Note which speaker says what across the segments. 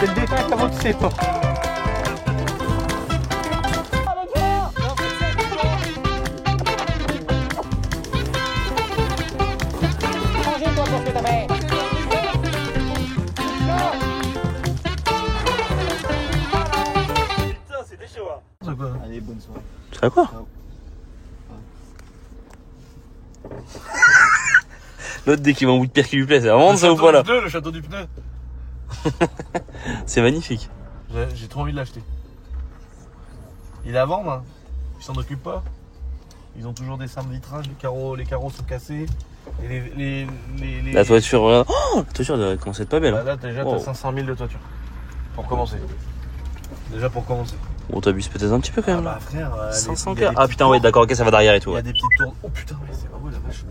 Speaker 1: C'est le détail avant de sais pas.
Speaker 2: Allez, bonne soirée.
Speaker 3: Ça va quoi? L'autre dès qu'il va en bout de pierre qui lui plaît, c'est à vendre ça ou pas là?
Speaker 1: Le château du pneu.
Speaker 3: C'est magnifique.
Speaker 1: J'ai trop envie de l'acheter. Il est à vendre, hein. Ils s'en occupent pas. Ils ont toujours des seins de vitrage, les carreaux sont cassés. Et
Speaker 3: La toiture, regarde. Oh, la toiture elle commence à être pas belle.
Speaker 1: Bah là déjà t'as 500 000 de toiture. Pour commencer. Déjà pour commencer.
Speaker 3: Bon, t'abuses peut-être un petit peu quand même.
Speaker 1: Ah bah frère,
Speaker 3: 500 k. Ah putain, ouais, d'accord, ok, ça va derrière et tout.
Speaker 1: Il y a
Speaker 3: Ouais.
Speaker 1: des petites tours. Oh putain, mais c'est pas beau la vache.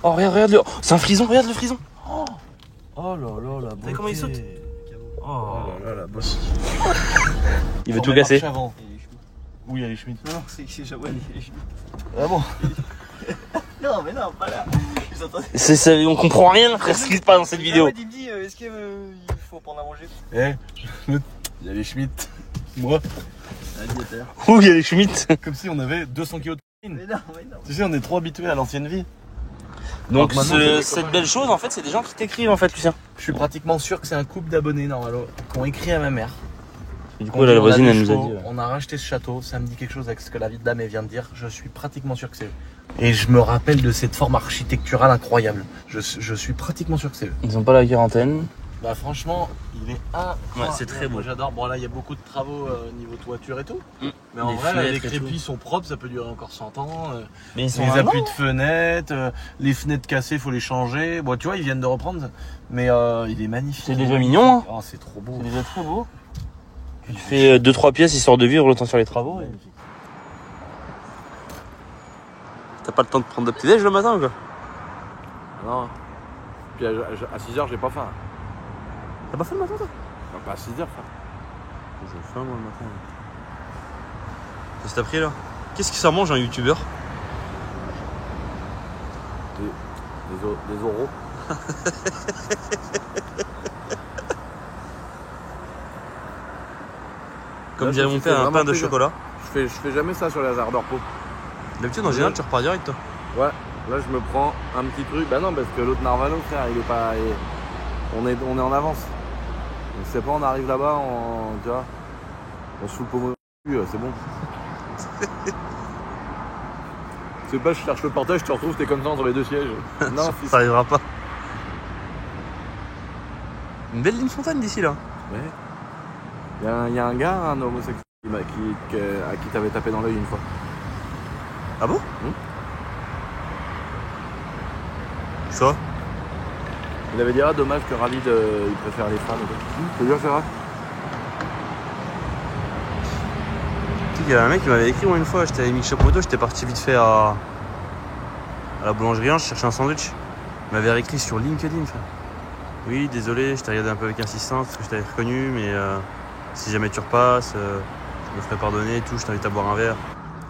Speaker 3: Oh, regarde le. Oh, c'est un frison, regarde le frison.
Speaker 1: Oh là là, la beauté.
Speaker 3: Comment il saute?
Speaker 1: Oh là là, la bosse.
Speaker 3: Il veut tout casser.
Speaker 1: Oui, elle est Schmitt.
Speaker 2: Non, c'est que c'est Jawel, il est Schmitt.
Speaker 1: Ah bon?
Speaker 2: Non, mais non, pas là.
Speaker 3: On comprend rien, frère, ce qui se passe dans cette vidéo.
Speaker 2: Il me dit, est-ce qu'il faut prendre à manger?
Speaker 1: Eh, il y a les Schmitt. Moi.
Speaker 3: Ouh, il y a les Schmitt.
Speaker 1: Comme si on avait 200 kilos de
Speaker 2: Mais non, mais non.
Speaker 1: Tu sais, on est trop habitués à l'ancienne vie.
Speaker 3: Donc,
Speaker 1: maintenant,
Speaker 3: cette belle chose, en fait, c'est des gens qui t'écrivent, en fait, Lucien.
Speaker 1: Je suis pratiquement sûr que c'est un couple d'abonnés, normalement, qui ont écrit à ma mère.
Speaker 3: Et du coup, là, la voisine, elle nous a dit.
Speaker 1: On a racheté ce château, ça me dit quelque chose avec ce que la dame vient de dire. Je suis pratiquement sûr que c'est eux. Et je me rappelle de cette forme architecturale incroyable. Je suis pratiquement sûr que c'est eux.
Speaker 3: Ils ont pas la quarantaine.
Speaker 1: Bah franchement, il est incroyable.
Speaker 3: Ouais, c'est très beau.
Speaker 1: Moi j'adore. Bon là, il y a beaucoup de travaux niveau toiture et tout. Mais en
Speaker 3: Les
Speaker 1: vrai, là, les
Speaker 3: fenêtres et
Speaker 1: crépis
Speaker 3: tout.
Speaker 1: sont propres, ça peut durer encore 100 ans.
Speaker 3: Mais ils sont
Speaker 1: Les
Speaker 3: allemands.
Speaker 1: appuis de fenêtres, les fenêtres cassées, faut les changer. Bon, tu vois, ils viennent de reprendre. Mais il est magnifique.
Speaker 3: C'est déjà mignon, hein.
Speaker 1: Oh, c'est trop beau.
Speaker 3: C'est déjà très beau. Tu fais 2-3 pièces histoire de vivre le temps de faire les travaux.
Speaker 1: Magnifique.
Speaker 3: T'as pas le temps de prendre de petit déj le matin ou quoi?
Speaker 1: Non. Puis à 6h, j'ai pas faim.
Speaker 3: T'as pas faim le matin toi?
Speaker 1: Non, pas à 6h, faim.
Speaker 3: J'ai faim moi le matin. Qu'est-ce que t'as pris là? Qu'est-ce que ça mange un youtubeur?
Speaker 1: Des euros.
Speaker 3: Comme
Speaker 1: Là,
Speaker 3: dirait
Speaker 1: ça,
Speaker 3: mon
Speaker 1: tu
Speaker 3: père,
Speaker 1: fais
Speaker 3: un pain
Speaker 1: vraiment
Speaker 3: de
Speaker 1: plaisir.
Speaker 3: chocolat.
Speaker 1: Je fais jamais ça sur les hasards de repos.
Speaker 3: D'habitude en général tu repars direct toi.
Speaker 1: Ouais, là je me prends un petit truc. Bah non, parce que l'autre Narvalo, frère, il est pas. On est en avance. On sait pas, on arrive là-bas, tu vois, on se fout le pommeau du cul, c'est bon. C'est pas, je cherche le partage, je te retrouve, t'es comme ça entre les deux sièges. Non,
Speaker 3: Ça arrivera pas. Une belle ligne fontaine d'ici là.
Speaker 1: Ouais. Il y a un gars, un homosexuel, à qui t'avais tapé dans l'œil une fois.
Speaker 3: Ah bon? Ça?
Speaker 1: Il avait dit, ah dommage que Ralid il préfère les femmes. Je te jure, c'est vrai.
Speaker 3: Tu sais qu'il y a un mec qui m'avait écrit moi une fois, j'étais avec Mick Chapeauteau, j'étais parti vite fait à la boulangerie, je cherchais un sandwich. Il m'avait réécrit sur LinkedIn, frère. Oui, désolé, je t'ai regardé un peu avec insistance parce que je t'avais reconnu, mais si jamais tu repasses, je me ferai pardonner et tout, je t'invite à boire un verre.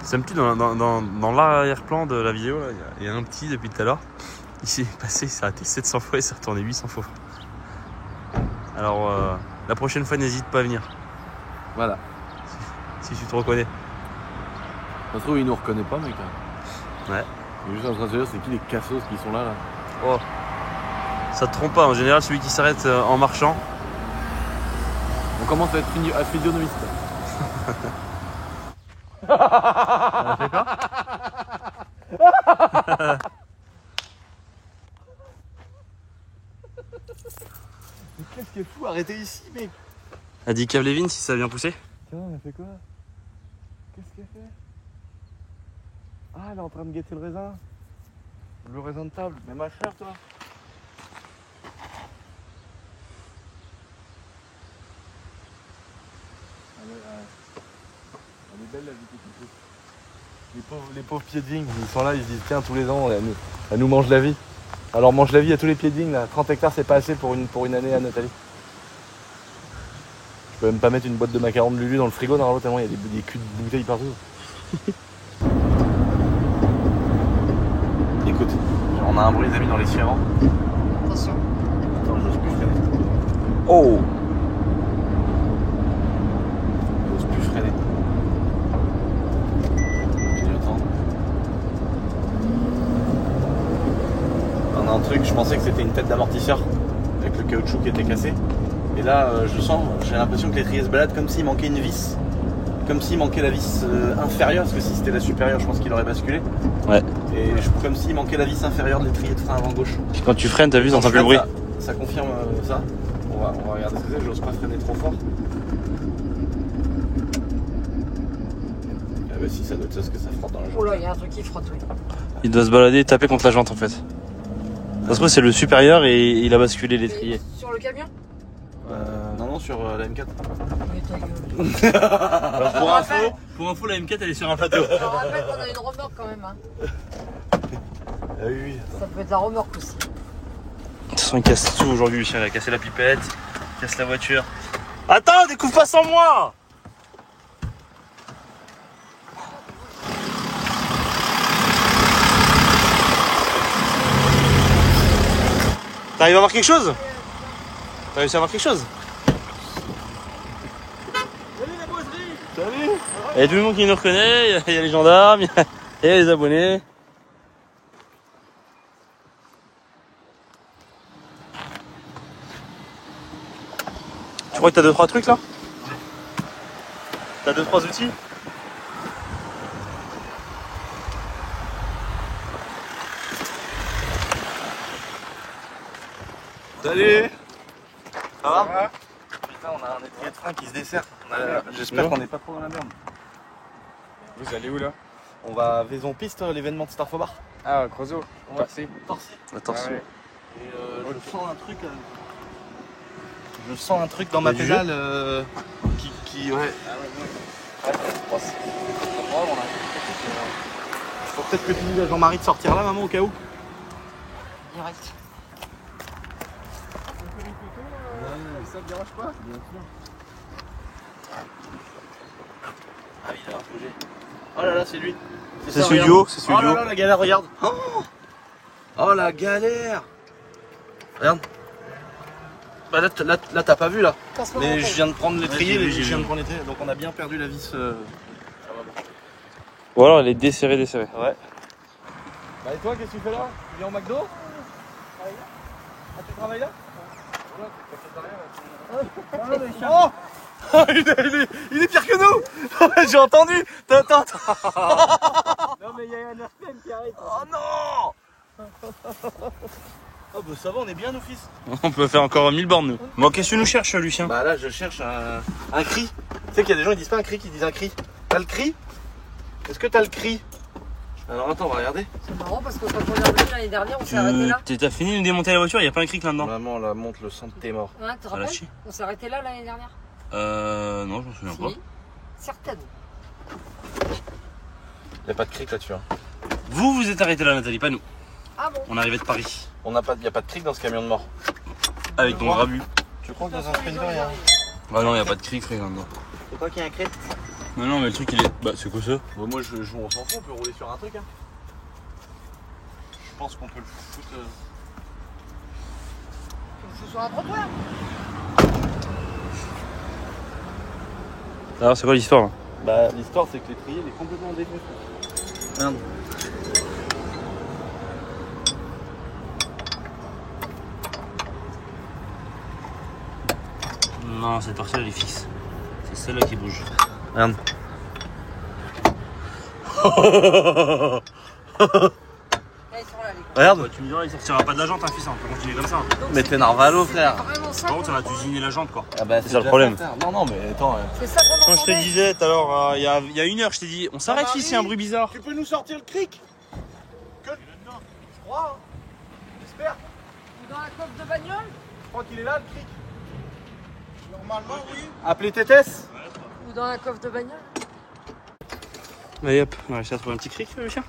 Speaker 3: Ça me tue dans l'arrière-plan de la vidéo, là, il y a un petit depuis tout à l'heure. Il s'est passé, il s'est arrêté 700 fois et il s'est retourné 800 fois. Alors, la prochaine fois, n'hésite pas à venir.
Speaker 1: Voilà.
Speaker 3: Si tu te reconnais.
Speaker 1: Ça se trouve, il nous reconnaît pas, mec.
Speaker 3: Ouais.
Speaker 1: Il est juste en train de se dire, c'est qui les cassos qui sont là, là.
Speaker 3: Oh. Ça te trompe pas, en général, celui qui s'arrête en marchant.
Speaker 1: On commence à être physionomiste.
Speaker 3: Ça fait quoi?
Speaker 1: Mais qu'est-ce qui est fou? Arrêtez ici, mec.
Speaker 3: Elle dit cave les vignes si ça a bien poussé.
Speaker 1: Tiens, elle a fait quoi? Qu'est-ce qu'elle fait? Ah, elle est en train de guetter le raisin. Le raisin de table. Mais ma chère, toi. Elle est belle, la vie qui pousse. Les pauvres pieds de vigne, ils sont là, ils se disent tiens, tous les ans, elle nous mange la vie. Alors mange la vie à tous les pieds de vigne, là. 30 hectares, c'est pas assez pour une année à Nathalie. Je peux même pas mettre une boîte de macarons de Lulu dans le frigo, normalement, tellement il y a des culs de bouteilles partout. Écoute, on a un bruit, les amis, dans les sierras.
Speaker 2: Attention.
Speaker 1: Attends, j'ose plus freiner.
Speaker 3: Oh.
Speaker 1: pensais que c'était une tête d'amortisseur avec le caoutchouc qui était cassé. Et là, j'ai l'impression que l'étrier se balade comme s'il manquait une vis. Comme s'il manquait la vis inférieure, parce que si c'était la supérieure, je pense qu'il aurait basculé.
Speaker 3: Ouais.
Speaker 1: Et comme s'il manquait la vis inférieure de l'étrier de frein avant gauche.
Speaker 3: Puis quand tu freines, t'as vu, t'entends plus le bruit.
Speaker 1: Ça confirme ça. On va regarder ce que c'est, j'ose pas freiner trop fort. Ah bah si, ça doit être ça, ce que ça frotte dans la jambe.
Speaker 4: Oh là, il y a un truc qui frotte, oui.
Speaker 3: Il doit se balader et taper contre la jante en fait. Ça se trouve c'est le supérieur et il a basculé l'étrier.
Speaker 4: Sur le camion?
Speaker 1: Non, sur la M4.
Speaker 4: Mais ta gueule.
Speaker 3: Pour info, la M4 elle est sur un plateau.
Speaker 4: Je rappelle qu'on a une remorque quand même. Hein.
Speaker 1: Ah oui.
Speaker 4: Ça peut être la remorque aussi.
Speaker 3: De toute façon, il casse tout aujourd'hui, Lucien. Il a cassé la pipette, il casse la voiture. Attends, découvre pas sans moi! T'arrives à voir quelque chose? T'as réussi à voir quelque chose?
Speaker 1: Salut.
Speaker 3: Il y a tout le monde qui nous reconnaît, il y a les gendarmes, il y a les abonnés. Tu crois que t'as 2-3 trucs là? T'as 2-3 outils?
Speaker 1: Salut. Ça va? Putain, on a un étrier de frein qui se dessert. J'espère qu'on n'est pas trop dans la merde.
Speaker 5: Vous allez où là?
Speaker 1: On va à Vaison Piste, l'événement de Starfobar.
Speaker 5: Ah, Creusot. Merci.
Speaker 3: Attention.
Speaker 1: Et je sens un truc dans ma pédale qui ouais. Faut peut-être que tu dises à Jean-Marie de sortir là, maman, au cas où.
Speaker 4: Direct.
Speaker 5: Ça te dérange pas?
Speaker 1: Ah oui, il a bougé. Oh là là, c'est lui.
Speaker 3: C'est
Speaker 1: ça,
Speaker 3: celui du
Speaker 1: regarde.
Speaker 3: haut, c'est celui
Speaker 1: Oh
Speaker 3: du
Speaker 1: là
Speaker 3: haut.
Speaker 1: là, la galère, regarde. Oh la galère. Regarde. Bah là t'as pas vu là. Mais je viens de prendre l'étrier,
Speaker 3: Ouais,
Speaker 1: je viens de prendre l'étrier, donc on a bien perdu la vis.
Speaker 3: Ou alors elle est desserrée.
Speaker 1: Ouais. Bah et toi, qu'est-ce que tu fais là? Tu viens au McDo? Ah, tu travailles là? Oh il est pire que nous. J'ai entendu. Attends.
Speaker 2: Non, mais il y a un RPM qui arrive.
Speaker 1: Oh non. Oh bah ça va, on est bien nos fils.
Speaker 3: On peut faire encore 1000 bornes nous. Bon, qu'est-ce que tu nous cherches, Lucien?
Speaker 1: Bah là je cherche un cri. Tu sais qu'il y a des gens qui disent pas un cri, qui disent un cri. T'as le cri? Est-ce que t'as le cri? Alors attends, on va regarder.
Speaker 4: C'est marrant parce que quand on est revenu l'année dernière, on s'est arrêté là.
Speaker 3: T'as fini de démonter la voiture, il y a pas un cric là-dedans?
Speaker 1: Maman là monte le sang de tes morts.
Speaker 4: Ouais, tu te
Speaker 3: Ça l'a
Speaker 4: rappelles?
Speaker 3: chier.
Speaker 4: On s'est arrêté là l'année dernière.
Speaker 3: Non, je m'en souviens pas.
Speaker 4: Si. Certaines.
Speaker 1: Y'a pas de cric là-dessus. Hein.
Speaker 3: Vous êtes arrêté là, Nathalie, pas nous.
Speaker 4: Ah bon?
Speaker 3: On arrivait de Paris.
Speaker 1: Y a pas de cric dans ce camion de mort.
Speaker 3: Avec ton rabu.
Speaker 1: Tu crois que dans un Sprinter il y a un...
Speaker 3: Ah non, il y a pas de cric, frère, là-dedans.
Speaker 1: C'est quoi qu'il y a un cric?
Speaker 3: Non, mais le truc il est. Bah, c'est quoi ça?
Speaker 1: Bah moi je joue, on s'en fout, on peut rouler sur un truc. Hein. Je pense qu'on peut le foutre.
Speaker 4: C'est sur un trottoir.
Speaker 3: Alors, c'est quoi l'histoire là?
Speaker 1: Bah l'histoire c'est que l'étrier il est complètement défait. Merde.
Speaker 3: Non, cette partie elle est fixe. C'est celle-là qui bouge.
Speaker 1: Merde.
Speaker 4: Là, ils sont là, les gars.
Speaker 1: Regarde.
Speaker 3: Bah, tu me diras, il sortira pas de la jante, hein, fils, on peut continuer comme ça.
Speaker 4: Donc,
Speaker 1: Mais
Speaker 4: c'est-
Speaker 1: t'es Narvalo frère.
Speaker 4: C'est vraiment ça.
Speaker 3: Par contre, on
Speaker 4: qu'on
Speaker 3: a usiné la jante quoi.
Speaker 1: Ah bah
Speaker 3: C'est ça le
Speaker 1: déjà
Speaker 3: problème.
Speaker 1: ça, frère. Non mais attends.
Speaker 4: C'est ça qu'on
Speaker 3: Quand je te
Speaker 4: entendait.
Speaker 3: disais tout à l'heure, il y a 1 heure, je t'ai dit, on s'arrête fils, il y a un bruit bizarre.
Speaker 1: Tu peux nous sortir le cric? Que je crois, hein. J'espère.
Speaker 4: Ou dans la coque de bagnole.
Speaker 1: Je crois qu'il est là le cric. Normalement oui. Appelez Tétès.
Speaker 4: Ou dans la coffre de bagnole.
Speaker 3: Allez hop, on a réussi à trouver un petit cric, Lucien.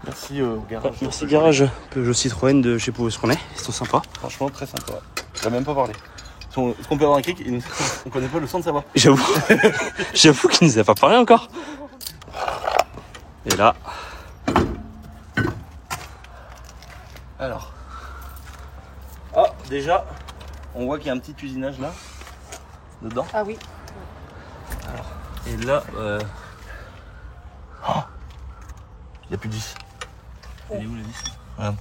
Speaker 1: Merci au garage.
Speaker 3: Merci garage Peugeot Citroën de je sais pas où est-ce qu'on est, ils sont sympas.
Speaker 1: Franchement très sympa. Je vais même pas parler. Est-ce qu'on peut avoir un cric? On connaît pas le son de sa voix.
Speaker 3: J'avoue, j'avoue qu'il nous a pas parlé encore. Et là,
Speaker 1: Alors. Ah déjà, on voit qu'il y a un petit usinage là. Dedans.
Speaker 4: Ah oui.
Speaker 3: et là,
Speaker 1: Il n'y a plus de vis.
Speaker 3: elle est où la vis?
Speaker 1: Regarde.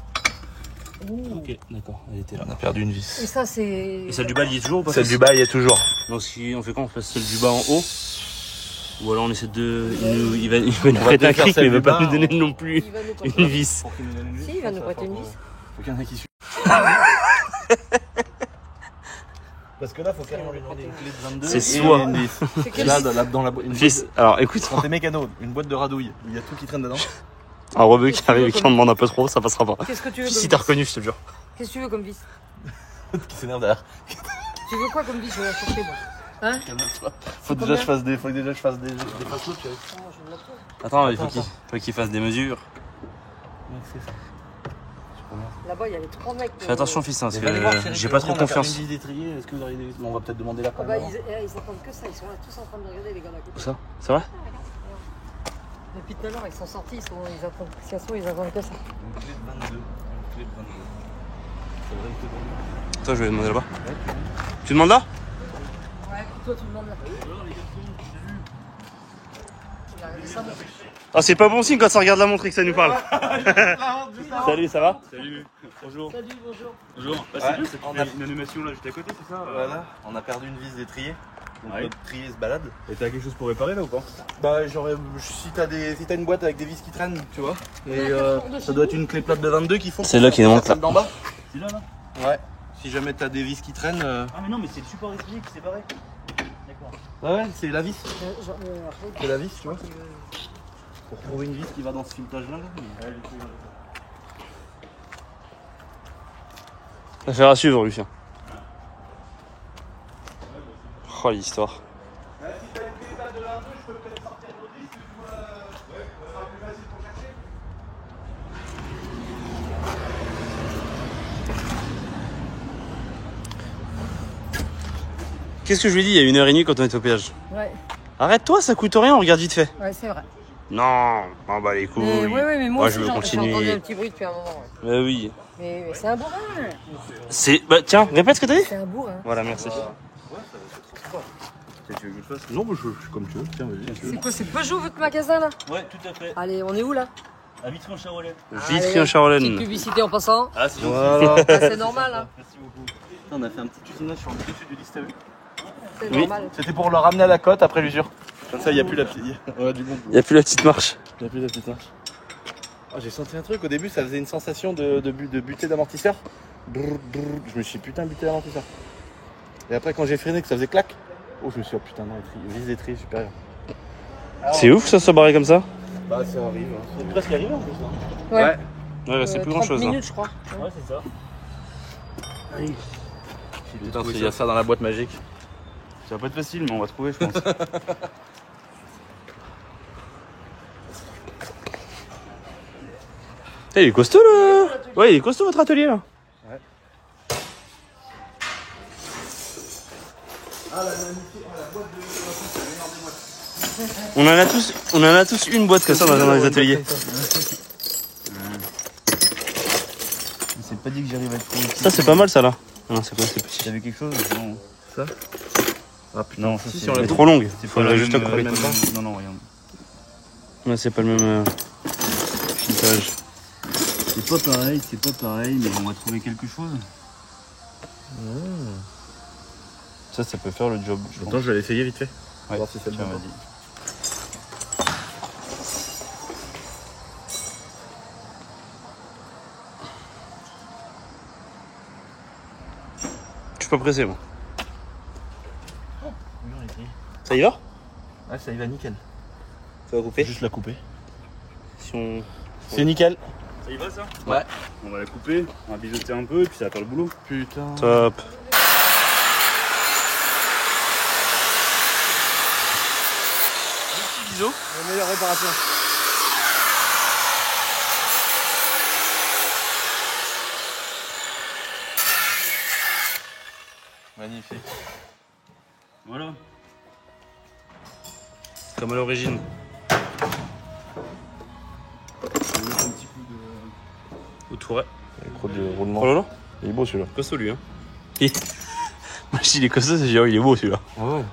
Speaker 3: Ok, d'accord, elle était là.
Speaker 1: On a perdu une vis.
Speaker 4: Et ça, c'est.
Speaker 3: Et celle du bas, il y est toujours ou pas?
Speaker 1: Celle du bas, il y a toujours.
Speaker 3: Donc si on fait quoi? On passe celle du bas en haut? Ou alors on essaie de... Il va nous prêter un cric, mais il veut pas nous donner non plus
Speaker 4: Il va nous prêter
Speaker 3: une vis.
Speaker 4: Si, il va nous prêter une vis.
Speaker 1: Faut qu'il y en ait qui suivent. Parce que là, faut carrément lui demander une clé de 22.
Speaker 3: C'est
Speaker 1: et
Speaker 3: soit-
Speaker 1: une vis.
Speaker 4: C'est
Speaker 1: Et
Speaker 4: quel
Speaker 1: là, dans la une
Speaker 3: Fils, alors écoute,
Speaker 1: Quand t'es mécano, une boîte de radouille, il y a tout qui traîne dedans.
Speaker 3: un rebeu qui arrive et qui en demande un peu trop, ça passera pas.
Speaker 4: Qu'est-ce que tu veux
Speaker 3: Si
Speaker 4: comme
Speaker 3: t'as
Speaker 4: vis
Speaker 3: reconnu, je te jure.
Speaker 4: Qu'est-ce que tu veux comme vis?
Speaker 1: Qui s'énerve derrière.
Speaker 4: Tu veux quoi comme vis? Je vais la chercher, moi. Hein?
Speaker 1: Faut déjà que je fasse des faces l'autre, tu vois.
Speaker 4: Oh, je vais la trouver.
Speaker 3: Attends, il faut qu'il fasse des mesures.
Speaker 4: Là-bas, il y avait 3 mecs.
Speaker 3: Fais attention, fils, hein, parce
Speaker 1: Allez voir,
Speaker 3: que
Speaker 1: chérie,
Speaker 3: j'ai pas trop
Speaker 1: on a perdu
Speaker 3: confiance.
Speaker 1: une vis d'étrier, est-ce que vous auriez des vis? Bon, on va peut-être demander là
Speaker 4: Ah
Speaker 1: quand
Speaker 4: bah,
Speaker 1: même.
Speaker 4: ils attendent que ça, ils sont là tous en train de regarder, les gars, là.
Speaker 3: Où ça? C'est vrai?
Speaker 4: Depuis tout à l'heure, ils sont sortis, ils attendent, si ça se trouve, ils attendent que ça.
Speaker 1: Une clé de 22. Une clé de 22. Ça devrait me demander.
Speaker 3: Toi, je vais demander là-bas. Tu demandes là?
Speaker 4: Ouais, toi, tu demandes là. Ça, bon.
Speaker 3: Ah, c'est pas bon signe quand ça regarde la montre et que ça nous parle. Salut, ça va? Salut, bonjour.
Speaker 4: Salut, bonjour.
Speaker 3: Bonjour. Bah,
Speaker 1: Ouais,
Speaker 3: c'est bien, c'est
Speaker 1: on a-
Speaker 3: une animation là juste à côté, c'est ça?
Speaker 1: Voilà, on a perdu une vis d'étrier. Donc
Speaker 3: Ouais.
Speaker 1: notre trier se balade.
Speaker 3: Et t'as quelque chose pour réparer là ou pas?
Speaker 1: Bah si t'as une boîte avec des vis qui traînent, tu vois. Et
Speaker 4: de
Speaker 1: ça
Speaker 4: chez
Speaker 1: doit
Speaker 4: nous.
Speaker 1: être une clé plate de 22 qui font.
Speaker 3: C'est là qu'il manque,
Speaker 1: Celle d'en bas.
Speaker 3: C'est là, là?
Speaker 1: Ouais. Si jamais t'as des vis qui traînent.
Speaker 3: Ah, mais non, mais c'est le support électrique qui s'est barré. D'accord.
Speaker 1: Ouais, c'est la vis.
Speaker 4: Après,
Speaker 1: C'est la vis, tu vois. Pour trouver une vis qui va dans ce filetage là.
Speaker 3: Affaire à suivre, Lucien. Oh, l'histoire. Qu'est-ce que je lui ai dit il y a 1h30 quand on était au péage?
Speaker 4: Ouais,
Speaker 3: Arrête-toi, ça coûte rien, on regarde vite fait.
Speaker 4: ouais, c'est vrai.
Speaker 3: Non, oh bah les couilles.
Speaker 4: Mais, ouais, mais moi
Speaker 3: Moi,
Speaker 4: aussi,
Speaker 3: je veux
Speaker 4: j'ai entendu
Speaker 3: continuer.
Speaker 4: un petit bruit depuis un moment. Ouais.
Speaker 3: Bah oui.
Speaker 4: Mais c'est un bourrin.
Speaker 3: C'est. Bah tiens, répète ce que t'as dit.
Speaker 4: C'est un bourrin.
Speaker 3: Voilà, merci.
Speaker 1: Tu veux que je fasse? Non, je suis comme tu veux. Tiens, vas-y.
Speaker 4: C'est quoi, c'est Peugeot votre magasin là?
Speaker 3: Ouais, tout à fait.
Speaker 4: Allez, on est où là?
Speaker 3: À Vitry-en-Charolais.
Speaker 4: Allez,
Speaker 3: Vitry-en-Charolais.
Speaker 4: Petite publicité en passant.
Speaker 3: Ah, c'est gentil.
Speaker 1: Voilà.
Speaker 4: Ah, c'est normal, hein.
Speaker 3: Merci beaucoup.
Speaker 1: On a fait un petit usinage sur le dessus du liste à vue.
Speaker 4: C'est
Speaker 3: Oui.
Speaker 4: normal.
Speaker 1: C'était pour le ramener à la côte après l'usure. Comme ça, il n'y a plus la petite. Ouais, du bon.
Speaker 3: Il n'y a plus la petite marche.
Speaker 1: Il n'y a plus la petite marche. Oh, j'ai senti un truc au début, ça faisait une sensation de butée d'amortisseur. Brrr, brrr. Je me suis dit, putain, butée d'amortisseur. Et après, quand j'ai freiné, que ça faisait clac. Oh, je me suis dit, oh putain, non, vis d'étrier supérieur.
Speaker 3: C'est ouf ça se barrer comme ça.
Speaker 1: Bah, ça arrive. C'est presque arrivé en plus. Hein.
Speaker 4: Ouais.
Speaker 3: Ouais, là, c'est plus
Speaker 4: 30
Speaker 3: grand chose là.
Speaker 4: minutes, je crois.
Speaker 3: Ouais, c'est ça.
Speaker 1: Putain, il y a ça dans la boîte magique.
Speaker 3: Ça va pas être facile, mais on va trouver, je pense. Il est costaud là. Ouais, il est costaud votre atelier là.
Speaker 1: Ouais.
Speaker 3: On en a tous une boîte comme ça dans les ateliers.
Speaker 5: C'est pas dit que j'arrive à trouver.
Speaker 3: Ça c'est pas mal ça là. Ah non, c'est quoi, c'est petit.
Speaker 5: T'avais quelque chose? Non.
Speaker 1: Ça? Ah putain.
Speaker 5: Non, ça
Speaker 1: Si,
Speaker 5: c'est.
Speaker 1: si, on
Speaker 3: Elle
Speaker 1: l'a
Speaker 3: est trop longue. Il
Speaker 5: C'est pas
Speaker 3: faudrait
Speaker 5: la
Speaker 3: juste
Speaker 5: même,
Speaker 3: couper.
Speaker 5: Non, non, rien.
Speaker 3: Ouais, c'est pas le même filetage.
Speaker 5: C'est pas pareil, mais on va trouver quelque chose.
Speaker 1: Ça peut faire le job.
Speaker 5: je
Speaker 1: Attends, je vais l'essayer vite fait.
Speaker 5: Ouais,
Speaker 1: voir si c'est le
Speaker 5: tiens,
Speaker 1: bon.
Speaker 5: vas-y.
Speaker 3: Je suis pas pressé moi. Ça y va?
Speaker 1: Ah, ça y va nickel.
Speaker 3: Ça va couper?
Speaker 1: Juste la couper.
Speaker 3: Si on...
Speaker 1: C'est nickel.
Speaker 5: Ça y va ça?
Speaker 1: Ouais.
Speaker 5: On va la couper, on va biseauter un peu et puis ça va faire le boulot.
Speaker 1: Putain.
Speaker 3: Top.
Speaker 1: La meilleure réparation. Magnifique.
Speaker 5: Voilà.
Speaker 3: Comme à l'origine.
Speaker 5: On va mettre un petit coup de.
Speaker 3: Au touret.
Speaker 1: Trop de roulement.
Speaker 3: Oh là là.
Speaker 1: Il est beau celui-là.
Speaker 3: Costaud lui hein. Moi je dis il est costaud, c'est genre il est beau celui-là.
Speaker 1: Ah ouais.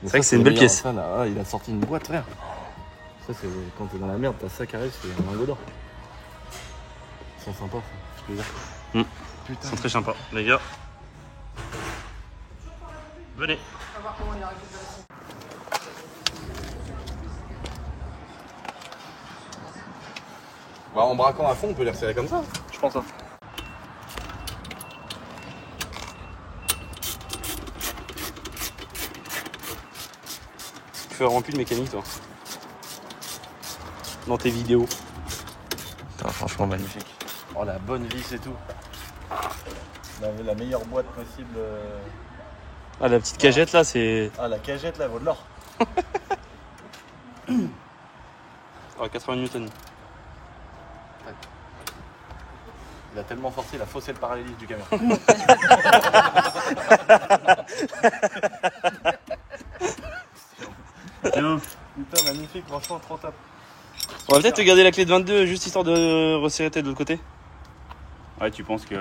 Speaker 3: C'est vrai que c'est une belle pièce.
Speaker 1: Ça, là, il a sorti une boîte, frère. Ça, c'est quand t'es dans la merde, t'as ça qui arrive, c'est un lingot d'or. C'est sympa, ça. Je peux dire.
Speaker 3: Ils
Speaker 1: Putain.
Speaker 3: sont très sympas, les gars. Venez.
Speaker 4: On va voir comment il a récupéré ça.
Speaker 1: Bah, en braquant à fond, on peut les resserrer comme ça. Je pense. Hein.
Speaker 3: Tu fais remplir de mécanique, toi. Dans tes vidéos.
Speaker 1: Putain, franchement magnifique. Oh la bonne vis et tout. La meilleure boîte possible.
Speaker 3: Ah, la petite cagette là, c'est.
Speaker 1: Ah la cagette là vaut de l'or.
Speaker 3: Ah, 80 newtons.
Speaker 1: Il a tellement forcé, il a faussé le parallélisme du camion. Putain magnifique, franchement trop top.
Speaker 3: On va peut-être te garder la clé de 22 juste histoire de resserrer de l'autre côté.
Speaker 5: Ouais, tu penses que.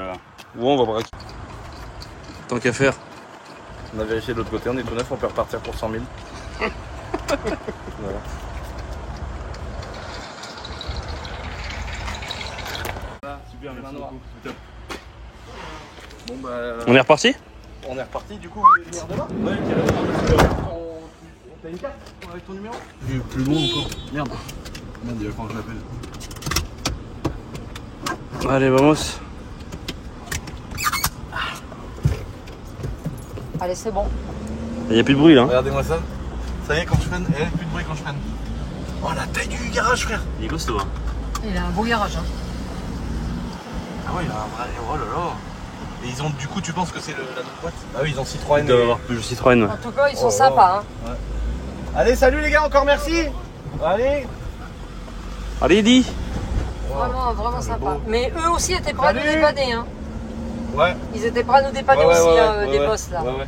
Speaker 3: Ou on va braquer. Tant qu'à faire.
Speaker 1: On a vérifié de l'autre côté, on est tout neuf, on peut repartir pour 100 000. Voilà.
Speaker 5: Super, merci beaucoup.
Speaker 1: Bon bah
Speaker 3: On est reparti?
Speaker 1: on est reparti du coup, vous voulez venir demain? Ouais, carrément. T'as une carte avec ton numéro?
Speaker 5: Plus loin encore. Merde.
Speaker 1: Merde, il va falloir que je l'appelle.
Speaker 3: Allez, vamos.
Speaker 4: Allez, c'est bon.
Speaker 3: Il n'y a plus de bruit là. Hein.
Speaker 1: Regardez-moi ça. Ça y est, quand je freine, il n'y a plus de bruit quand je freine. Oh la taille du garage, frère!
Speaker 3: Il est costaud. Hein.
Speaker 4: Il a un beau garage. Hein.
Speaker 1: Ah ouais, il a un vrai. Oh là là! Et ils ont, du coup, tu penses que c'est la même boîte? Ah oui, ils ont Citroën.
Speaker 3: Il doit avoir plus de Citroën. Ouais.
Speaker 4: En tout cas, ils sont
Speaker 1: Oh,
Speaker 4: sympas. Hein.
Speaker 1: Allez, salut les gars, encore merci! Allez!
Speaker 3: Allez, dis.
Speaker 4: Vraiment sympa.
Speaker 1: beau.
Speaker 4: Mais eux aussi étaient prêts à nous
Speaker 1: Salut.
Speaker 4: dépanner. Hein.
Speaker 1: Ouais.
Speaker 4: Ils étaient prêts à nous dépanner aussi, les boss là.
Speaker 1: Ouais, ouais.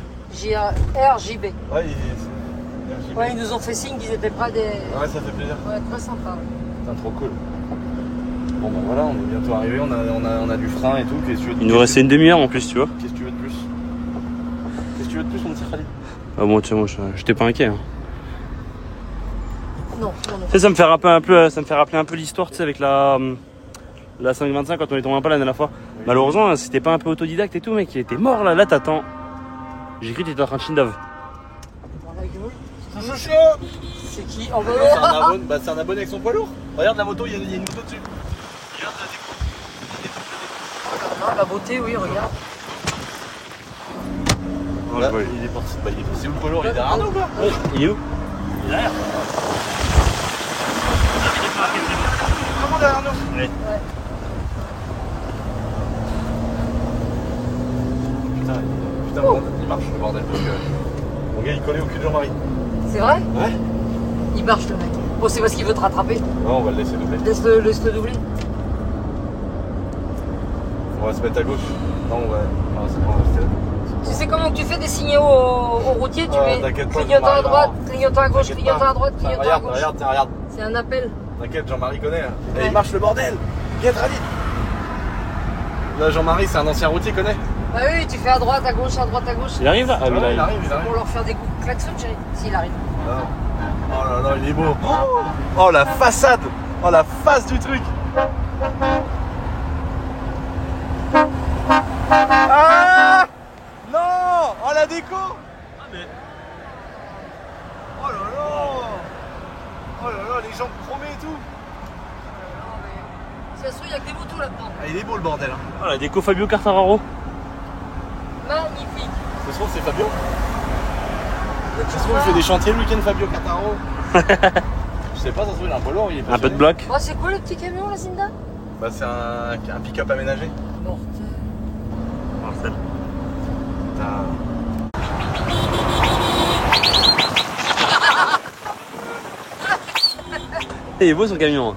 Speaker 4: RJB.
Speaker 1: Ouais,
Speaker 4: Ouais, ils nous ont fait signe qu'ils étaient prêts à des.
Speaker 1: Ouais, ça fait plaisir.
Speaker 4: Ouais, très sympa.
Speaker 1: Putain, trop cool. Bon bah voilà, on est bientôt arrivé, on a du frein et tout. Qu'est-ce que tu veux de
Speaker 3: Il nous restait une demi-heure en plus, tu vois.
Speaker 1: Qu'est-ce que tu veux de plus? Qu'est-ce que tu veux de plus, mon petit Khalid?
Speaker 3: Ah bon, tu sais, moi, je t'ai pas inquiet. Hein.
Speaker 4: Non.
Speaker 3: Tu sais, ça me fait rappeler un peu l'histoire, tu sais, avec la 525 quand on est tombé un peu la dernière fois.
Speaker 1: Oui.
Speaker 3: Malheureusement, c'était pas un peu autodidacte et tout, mec, il était mort là. Là, t'attends. J'ai cru que t'étais en train de chindave.
Speaker 4: C'est qui? Oh,
Speaker 1: Bah, c'est un abonné avec son poids lourd. Regarde la moto, il y a une moto dessus. Regarde la
Speaker 4: la beauté, oui, regarde.
Speaker 3: Oh,
Speaker 1: Là,
Speaker 3: je vois.
Speaker 1: il est parti. Bah, c'est où le poids lourd? Il est derrière nous ou pas?
Speaker 3: Il est où? Il est derrière.
Speaker 1: Comment derrière nous?
Speaker 3: Ouais.
Speaker 1: Putain, bon, il marche le bordel. Donc, mon gars, il collait au cul de Jean-Marie.
Speaker 4: C'est vrai?
Speaker 1: Ouais.
Speaker 4: Il marche le mec. Bon, c'est parce qu'il veut te rattraper.
Speaker 1: Non, on va le laisser doubler.
Speaker 4: Laisse-le doubler.
Speaker 1: On va se mettre à gauche. Non, on va. Non, c'est pas, on va rester là.
Speaker 4: Tu sais comment tu fais des signaux au routier? Tu mets
Speaker 1: t'inquiète pas,
Speaker 4: clignotant à
Speaker 1: Jean-Marie,
Speaker 4: droite,
Speaker 1: non.
Speaker 4: clignotant à gauche,
Speaker 1: T'inquiète
Speaker 4: clignotant
Speaker 1: pas.
Speaker 4: à droite, clignotant à
Speaker 1: Regarde,
Speaker 4: gauche.
Speaker 1: regarde, tiens, regarde.
Speaker 4: C'est un appel.
Speaker 1: T'inquiète, Jean-Marie connaît. Hein. Et
Speaker 4: Ouais.
Speaker 1: il marche le bordel. Viens très vite. Là, Jean-Marie, c'est un ancien routier, connaît.
Speaker 4: Bah oui, tu fais à droite, à gauche, à droite, à gauche.
Speaker 3: Il arrive là? Ah, oui,
Speaker 1: Ouais,
Speaker 3: il arrive.
Speaker 1: il arrive.
Speaker 4: Pour leur faire des coups de klaxon, chérie. S'il arrive.
Speaker 1: Oh là là, il est beau. Oh la façade. Oh la face du truc. Ah non. Oh la déco. Oh là là. Oh là là, les jambes chromées et tout.
Speaker 4: Si ça se trouve, il y a que des motos là-dedans.
Speaker 1: Ah, il est beau le bordel. Hein.
Speaker 3: Ah, la déco Fabio Quartararo.
Speaker 4: Magnifique.
Speaker 1: Ça se trouve, c'est Fabio. Ça se trouve, il fait des chantiers le week-end, Fabio Quartaro. Je sais pas, ça se trouve, il a un peu lourd. Il est
Speaker 3: Un peu de bloc.
Speaker 4: Oh, c'est quoi le petit camion, la Zinda?
Speaker 1: Bah, c'est un pick-up aménagé.
Speaker 4: Mortel.
Speaker 3: Marcel. Il est beau son camion. Hein.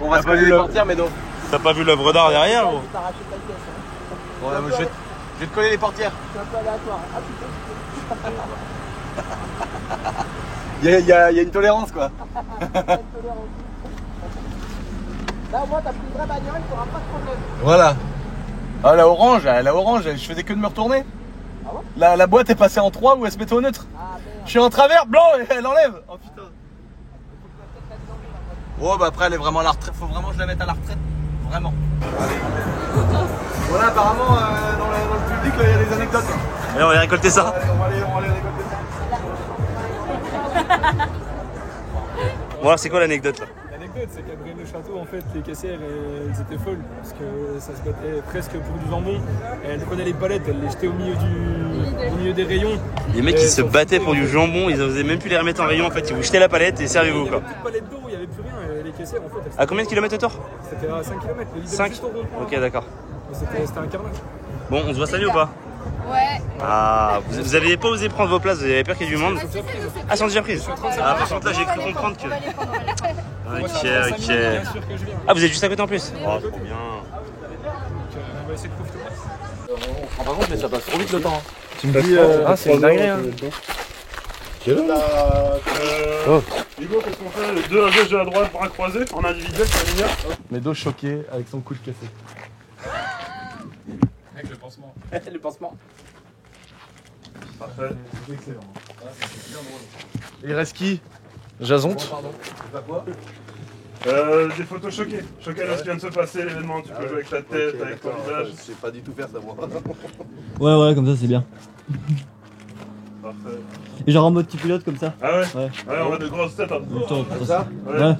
Speaker 1: On va se coller les portières, mais non.
Speaker 3: T'as pas vu l'œuvre d'art derrière gros?
Speaker 1: Bon, là, je vais te coller les portières. Il y a une tolérance quoi.
Speaker 4: Là, moi, t'as plus de vraie bagnole, t'auras pas de problème.
Speaker 1: Voilà. Ah, la orange, je faisais que de me retourner.
Speaker 4: Ah bon?
Speaker 1: La boîte est passée en 3 ou elle se mettait au neutre.
Speaker 4: Ah, merde.
Speaker 1: Je suis en travers, blanc, et elle enlève. Oh putain. Oh bah après elle est vraiment à la retraite, faut vraiment que je la mette à la retraite. Vraiment. Voilà apparemment dans le public là il y a des anecdotes.
Speaker 3: Allez, on va aller récolter ça.
Speaker 1: On va aller récolter ça.
Speaker 3: Bon alors c'est quoi l'anecdote là?
Speaker 2: L'anecdote, c'est qu'à Braine-le-Château, en fait, les caissières, elles étaient folles parce que ça se battait presque pour du jambon. Et elles prenaient les palettes, elles les jetaient au milieu des rayons.
Speaker 3: Les mecs qui se battaient pour du jambon, ils osaient même plus les remettre en rayon en fait, ils vous jetaient la palette et servez-vous quoi.
Speaker 2: Il y avait plus de palettes d'eau, il n'y avait plus rien. Et les caissières, en fait, elles
Speaker 3: À combien de kilomètres autour?
Speaker 2: c'était à 5 km.
Speaker 3: 5. Ok d'accord.
Speaker 2: C'était un carnage.
Speaker 3: Bon on se voit cette année ou pas?
Speaker 6: Ouais.
Speaker 3: Ah, vous avez pas osé prendre vos places, vous avez peur qu'il y ait du monde? Ah, sont déjà prises. Ah, par contre là j'ai cru comprendre que... Ok, ok. Ah, vous êtes juste à côté en plus? Oh, trop bien.
Speaker 2: On va essayer de profiter.
Speaker 1: On se rend pas compte mais ça passe trop vite le temps.
Speaker 5: Tu me dis,
Speaker 1: ah c'est une dinguerie hein.
Speaker 5: Quelle heure
Speaker 1: Oh.
Speaker 7: Hugo, qu'est-ce qu'on fait? Les deux à gauche, deux à droite, bras croisés, en individuel, c'est meilleur.
Speaker 1: Médo choqué avec son coude cassé.
Speaker 2: Avec le pansement.
Speaker 1: Le pansement.
Speaker 7: Parfait.
Speaker 1: Il reste qui? Jason.
Speaker 7: Des photos choquées. Choquées de ce qui vient de se passer, l'événement. Tu peux jouer avec ta tête, avec ton visage.
Speaker 1: Je sais pas du tout faire ça moi.
Speaker 8: Ouais, comme ça c'est bien.
Speaker 7: Parfait.
Speaker 8: Et genre en mode petit pilote comme ça.
Speaker 7: Ah ouais?
Speaker 8: Ouais.
Speaker 7: Ouais, on a de grosses têtes. Hein.
Speaker 1: Comme ça?
Speaker 7: Ouais.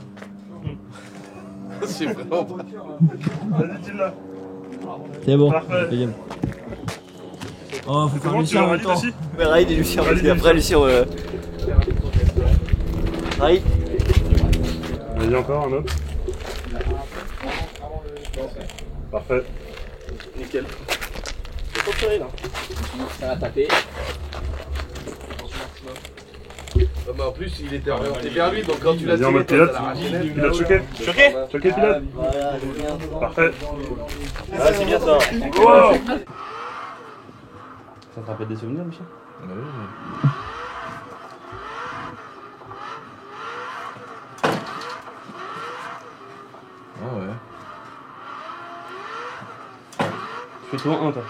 Speaker 1: C'est vraiment pas.
Speaker 7: Vas-y, dis-le.
Speaker 8: C'est bon.
Speaker 7: Parfait.
Speaker 8: C'est bien. Oh, faut faire
Speaker 7: Comment tu
Speaker 8: Lucien
Speaker 7: vas
Speaker 8: en même
Speaker 7: Rallye
Speaker 8: temps.
Speaker 7: aussi?
Speaker 8: Ouais, Raïd et Lucien.
Speaker 7: Rallye
Speaker 8: Et après Lucien. Raïd.
Speaker 7: Vas-y, encore un autre. Parfait.
Speaker 1: Nickel. C'est pas terrible là. Ça va taper. Ah bah en plus il était orienté vers lui donc quand tu l'as
Speaker 7: Vas-y, en mode
Speaker 1: tiré,
Speaker 7: pilote.
Speaker 1: t'as arraché l'aile.
Speaker 7: Pilote choqué.
Speaker 3: Choqué?
Speaker 7: Choqué, pilote.
Speaker 8: Voilà, c'est bien.
Speaker 7: Parfait.
Speaker 3: Ah, c'est bien ça.
Speaker 7: Wow.
Speaker 3: Ça te rappelle des souvenirs, Michel?
Speaker 1: Ah ouais.
Speaker 3: Tu fais souvent un toi?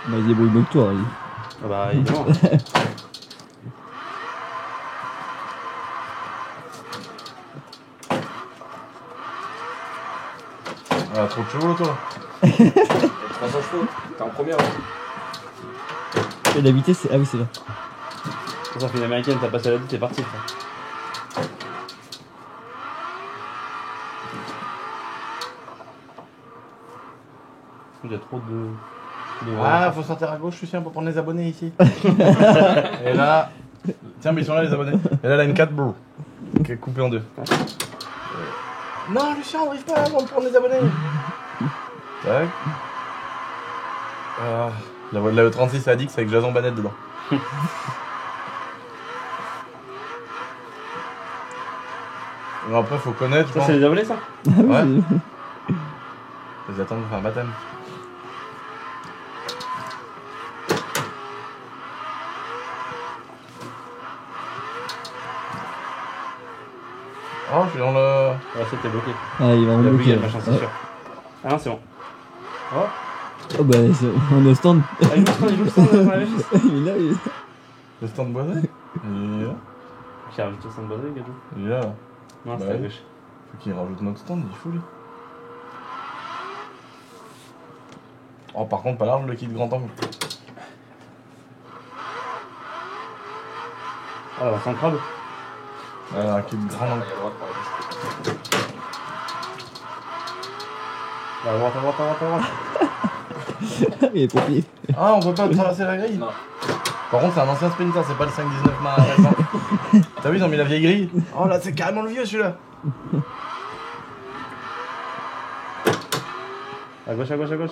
Speaker 8: Bah, il débrouille mieux que toi, Raïd.
Speaker 3: Ah bah évidemment.
Speaker 1: Ah trop de chevaux toi.
Speaker 2: 300 chevaux, t'es en première.
Speaker 8: Et la vitesse, c'est. Ah oui, c'est là.
Speaker 3: Ça fait une américaine, t'as passé la vie, t'es parti. Frère. Il y a trop de...
Speaker 1: Ah faut sortir à gauche Lucien pour prendre les abonnés ici. Et là. Tiens mais ils sont là les abonnés. Et là la M4 bro. Qui est coupée en deux. Non Lucien on n'arrive pas à prendre les abonnés. Tac. Ah, la E36 à Dix avec Jason Banette dedans. Alors après faut connaître je
Speaker 3: Ça
Speaker 1: pense.
Speaker 3: c'est les abonnés ça?
Speaker 1: Ouais. Faut les attendre pour faire un baptême. Oh je suis dans le...
Speaker 3: Ouais, c'était bloqué.
Speaker 8: Ah, il va en
Speaker 3: Il a
Speaker 8: bloquer.
Speaker 3: bloqué le
Speaker 8: là.
Speaker 3: machin, c'est sûr. Ah non, c'est bon.
Speaker 8: Oh bah, on est au stand.
Speaker 3: Ah, il joue le stand, dans la régie.
Speaker 8: Il est là, il est.
Speaker 1: Le stand boisé. Il est là.
Speaker 3: Qui a rajouté son bonnet, Gadou?
Speaker 1: Il est là.
Speaker 3: Non,
Speaker 1: Bah
Speaker 3: c'était à
Speaker 1: oui.
Speaker 3: gauche.
Speaker 1: Faut qu'il rajoute notre stand, il est fou lui. Oh par contre pas large le kit grand angle.
Speaker 3: Ah, la version crabe.
Speaker 1: Ah, un kit grand angle.
Speaker 3: À droite, à droite, à droite, à droite.
Speaker 8: Il est pompier.
Speaker 1: Ah on peut pas traverser la grille. Non. Par contre c'est un ancien Sprinter, c'est pas le 519 main récent. T'as vu ils ont mis la vieille grille. Oh là c'est carrément le vieux celui-là.
Speaker 3: À gauche, à gauche, à gauche.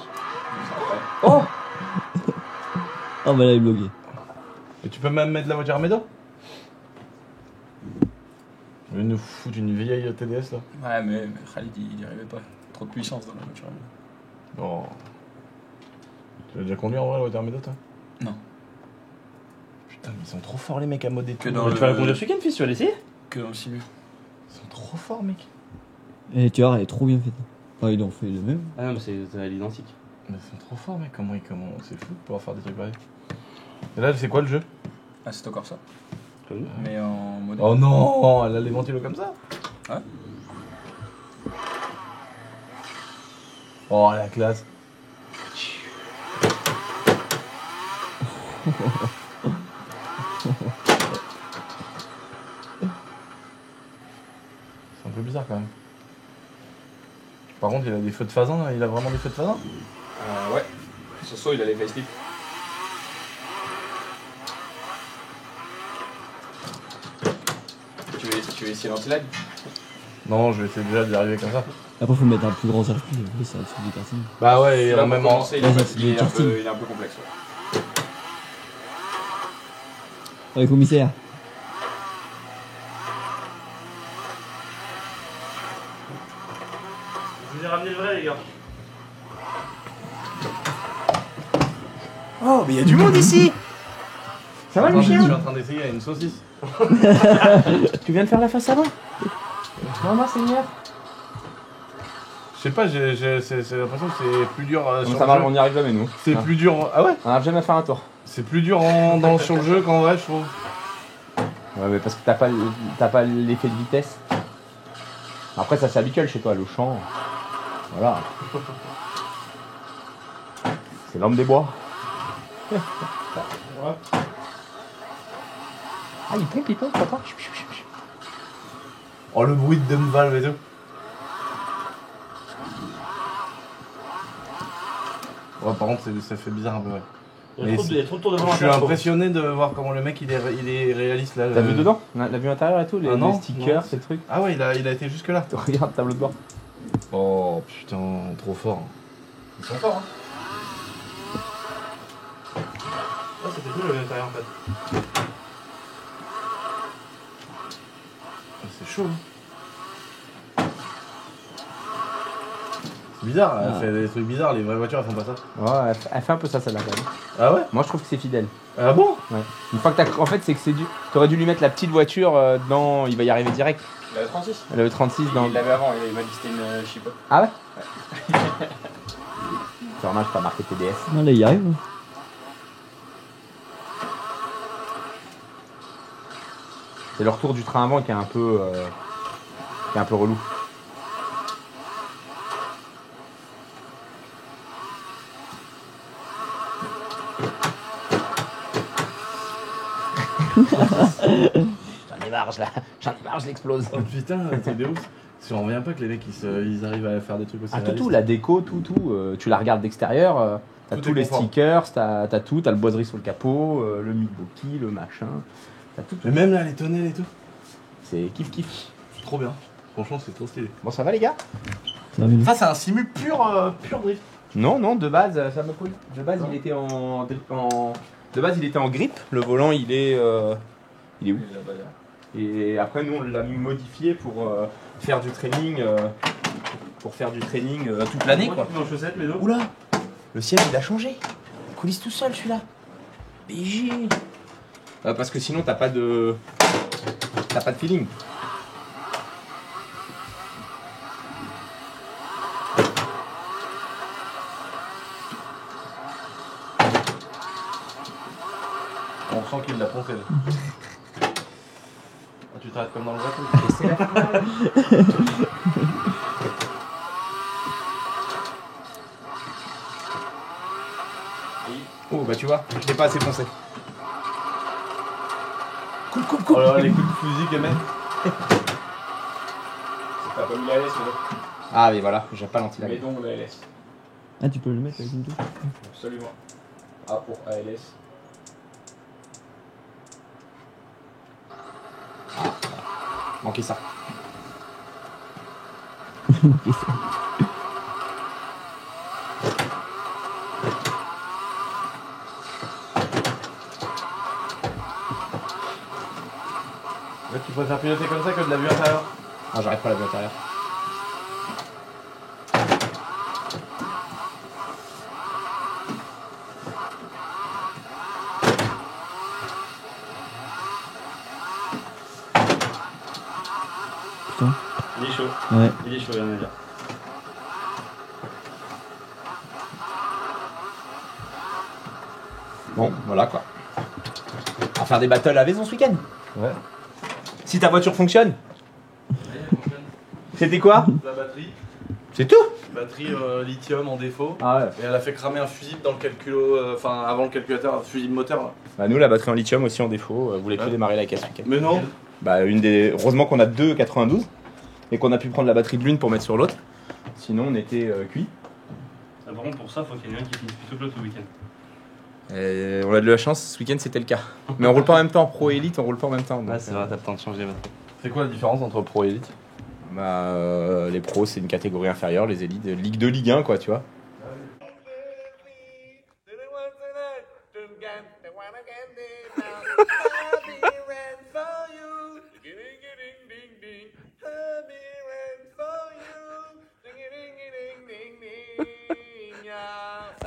Speaker 8: Oh bah là, il est bloqué.
Speaker 1: Et tu peux même mettre la voiture à Médo. Il nous fout une vieille TDS là.
Speaker 2: Ouais, mais Khalid il y arrivait pas. Trop de puissance dans la voiture.
Speaker 1: Oh. Tu l'as déjà conduit en vrai la voiture à Médo toi?
Speaker 2: Non.
Speaker 1: Putain mais ils sont trop forts les mecs à modder
Speaker 2: Que
Speaker 1: tout.
Speaker 2: dans
Speaker 3: Tu vas la conduire ce week-end, fils, tu vas l'essayer?
Speaker 2: Que dans le simu.
Speaker 1: Ils sont trop forts mec.
Speaker 8: Et tu vois, elle est trop bien faite. Ah, ils ont fait le même.
Speaker 3: Ah non, mais c'est l'identique.
Speaker 1: Mais ils sont trop forts mec, comment c'est fou de pouvoir faire des trucs pareils. Et là c'est quoi le jeu?
Speaker 2: Ah, c'est encore ça.
Speaker 6: Mais en mode.
Speaker 1: Oh non, elle a les ventilos comme ça.
Speaker 6: Ouais.
Speaker 1: Oh la classe. C'est un peu bizarre quand même. Par contre, il a des feux de fasan, là. Il a vraiment des feux de fasan.
Speaker 6: Ouais. Sur saut, il a les facelifts. Tu veux essayer l'anti-lag?
Speaker 1: Non, je vais essayer déjà d'y arriver comme ça.
Speaker 5: Après, faut mettre un plus grand circuit. Oui, c'est un truc de karting.
Speaker 1: Bah ouais, et
Speaker 6: Là,
Speaker 1: en
Speaker 6: pour
Speaker 1: même temps.
Speaker 6: commencer, il est
Speaker 5: Vas-y,
Speaker 6: un
Speaker 5: c'est
Speaker 6: peu-
Speaker 5: du
Speaker 6: il est un
Speaker 5: karting.
Speaker 6: peu- il est un peu complexe. Ouais.
Speaker 5: Ouais, commissaire.
Speaker 3: Je vous ai ramené le vrai, les gars.
Speaker 8: Oh, mais il y a du monde ici. Ça va le
Speaker 1: Je suis
Speaker 8: chien?
Speaker 1: en train d'essayer une saucisse.
Speaker 8: Tu viens de faire la face avant? Non, non, Seigneur.
Speaker 1: Je sais pas, j'ai l'impression que c'est plus dur sur
Speaker 8: Ça
Speaker 1: le
Speaker 8: va,
Speaker 1: jeu.
Speaker 8: on n'y arrive jamais, nous.
Speaker 1: C'est plus dur. Ah ouais?
Speaker 8: On n'arrive jamais à faire un tour.
Speaker 1: C'est plus dur sur le jeu qu'en vrai, je trouve.
Speaker 8: Ouais, mais parce que t'as pas l'effet de vitesse. Après, ça c'est habituel chez toi, le champ. Voilà. C'est l'homme des bois. Ah, il pompe, papa.
Speaker 1: Oh, le bruit de Dumvalve et tout. Ouais, par contre, ça fait bizarre un peu, ouais.
Speaker 3: Il y a trop de tours de
Speaker 1: Je
Speaker 3: volant à
Speaker 1: suis
Speaker 3: faire, je trouve.
Speaker 1: impressionné de voir comment le mec il est réaliste là.
Speaker 8: T'as vu dedans? La vue intérieure et tout, les,
Speaker 1: Ah non,
Speaker 8: les stickers,
Speaker 1: non.
Speaker 8: ces trucs.
Speaker 1: Ah ouais, il a été jusque là.
Speaker 8: Regarde, tableau de bord.
Speaker 1: Oh putain, trop fort.
Speaker 6: Ils sont forts, hein.
Speaker 3: Ah, c'était cool le intérieur en fait.
Speaker 1: C'est chaud. Hein. C'est bizarre, elle fait des trucs bizarres, les vraies voitures elles font pas ça.
Speaker 8: Ouais, elle fait un peu ça, celle-là, quand même.
Speaker 1: Ah ouais?
Speaker 8: Moi, je trouve que c'est fidèle.
Speaker 1: Ah bon?
Speaker 8: Ouais. Une fois que t'as. En fait, c'est que c'est du. T'aurais dû lui mettre la petite voiture dans. Il va y arriver direct.
Speaker 6: Il avait 36.
Speaker 8: Elle avait 36 dans.
Speaker 6: Il l'avait avant, il m'a dit que c'était une chip.
Speaker 8: Ah ouais? C'est normal, je pas marqué TDS.
Speaker 5: Non, là, il y arrive.
Speaker 8: C'est le retour du train avant qui est un peu. Qui est un peu relou. J'en ai marre, je l'explose.
Speaker 1: Oh putain, c'est de ouf. Si on revient pas que les mecs ils arrivent à faire des trucs aussi.
Speaker 8: Ah, tout,
Speaker 1: réalistes.
Speaker 8: la déco, tout. Tu la regardes d'extérieur, t'as
Speaker 1: Tout
Speaker 8: tous
Speaker 1: est
Speaker 8: les
Speaker 1: confort.
Speaker 8: stickers, t'as tout, t'as le boiserie sur le capot, le Milwaukee, le machin. T'as tout.
Speaker 1: Mais même là, les tonnelles et tout.
Speaker 8: C'est kiff.
Speaker 1: C'est trop bien. Franchement, c'est trop stylé.
Speaker 8: Bon, ça va les gars?
Speaker 1: Ça, c'est un simu pur drift.
Speaker 8: Non, de base, ça me coule. De base, il était De base, il était en grip. Le volant, il est où? Et après, nous, on l'a modifié pour faire du training. Toute l'année, quoi.
Speaker 3: Dans les chaussettes, les deux.
Speaker 8: Oula! Le ciel, il a changé. Il coulisse tout seul, celui-là. BG. Parce que sinon, t'as pas de feeling.
Speaker 1: On sent qu'il l'a poncé là. Ah, tu t'arrêtes comme dans le bateau.
Speaker 8: Et c'est la fin. Oh, bah tu vois, je l'ai pas assez foncé. Coupe.
Speaker 1: Oh là là, les coups de fusil quand même.
Speaker 6: T'as pas mis la LS, mais
Speaker 8: Ah, mais voilà, j'ai pas l'anti-lag.
Speaker 6: mets donc la LS.
Speaker 5: Ah, tu peux le mettre avec une touche.
Speaker 6: Absolument. A pour ALS.
Speaker 8: Manquez ça.
Speaker 1: Là, tu préfères piloter comme ça que de la vue intérieure?
Speaker 8: Ah, j'arrive pas à la vue intérieure.
Speaker 5: Putain.
Speaker 3: Il est chaud.
Speaker 5: Ouais.
Speaker 3: Il est chaud, rien à dire.
Speaker 8: Bon, voilà quoi. On va faire des battles à Vaison ce week-end. Ouais. Si ta voiture fonctionne. C'était quoi?
Speaker 1: La batterie.
Speaker 8: C'est tout?
Speaker 1: Batterie lithium en défaut.
Speaker 8: Ah ouais.
Speaker 1: Et elle a fait cramer un fusible dans le enfin avant le calculateur, un fusible moteur là.
Speaker 8: Bah nous la batterie en lithium aussi en défaut, vous voulez plus démarrer la caisse week-end.
Speaker 1: Mais non.
Speaker 8: Bah heureusement qu'on a deux 92 et qu'on a pu prendre la batterie de l'une pour mettre sur l'autre. Sinon on était cuit.
Speaker 3: Par contre pour ça faut qu'il y en ait un qui finisse plutôt que l'autre au week-end.
Speaker 8: Et on a de la chance, ce week-end c'était le cas. Mais on roule pas en même temps, pro et élite on roule pas en même temps. Donc,
Speaker 3: Ouais c'est vrai, t'as le temps de changer les batteries.
Speaker 1: C'est quoi la différence entre pro et élite?
Speaker 8: bah, les pros c'est une catégorie inférieure, les élites, Ligue 2, Ligue 1 quoi tu vois.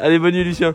Speaker 3: Allez bonne nuit Lucien.